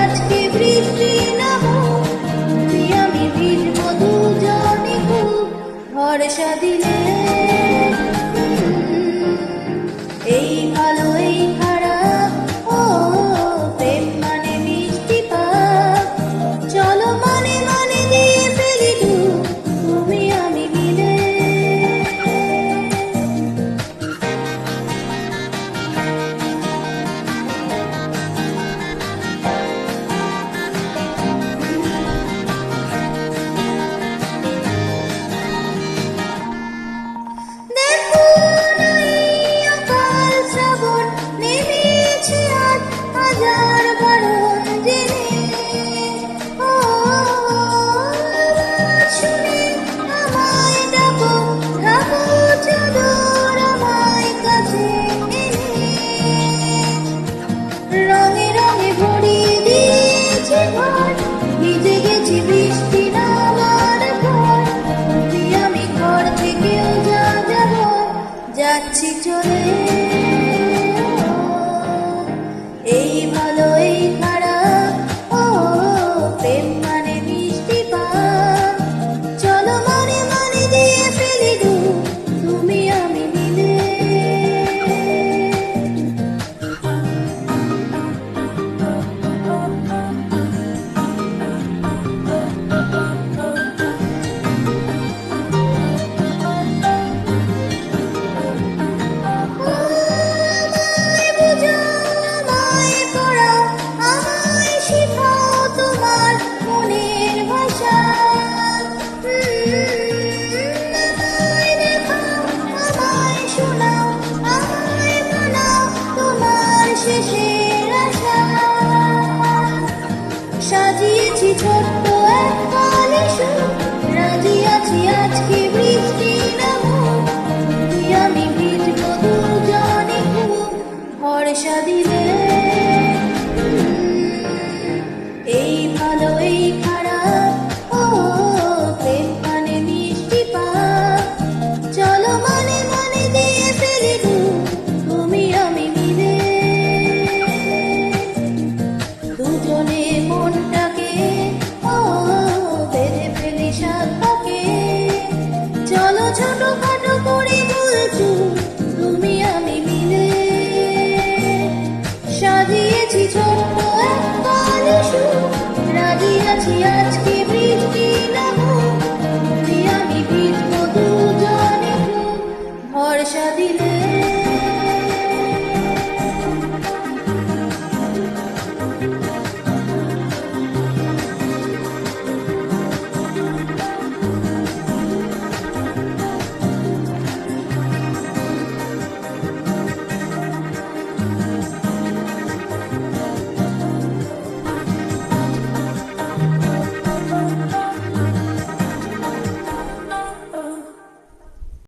আজকে বৃষ্টি নামুক, তুই আমি ভিজবো দুজনে খুব ভরসা দিলে। এই ভালো এই খারাপ, ও প্রেম মানে মিষ্টি পাপ, চলো মনে মনে দিয়ে ফেলি ডুব, তুমি আমি মিলে। রঙে রঙে ভরিয়ে দিয়েছে ঘর, ভিজে গেছি বৃষ্টি নামার পর, তুই আমি ঘর থেকেও যা যাব, যাচ্ছি চলে। এই ভালো এই খারাপ, ও প্রেম মানে মিষ্টি পাপ, চলো মনে মনে দিয়ে ফেলি ডুব, তুমি আমি মিলে। সাজিয়েছি ছোট্ট এক কলসি, রাজি আছি আজকে বৃষ্টি নামুক, তুই আমি ভিজবো দুজনে খুব ভরসা দিলে। এই ভালো এই খারাপ, ও প্রেম মানে মিষ্টি পাপ, চলো মনে মনে দিয়ে ফেলি ডুব, তুমি আমি মিলে। দুজনে মনটাকে ও বেঁধে ফেলি সাত পাকে, চলো ছোটখাটো করে বলছো তুমি আমি মিলে। সাজিয়েছি ছোট্ট এক কলসি, রাজি আছি আজকে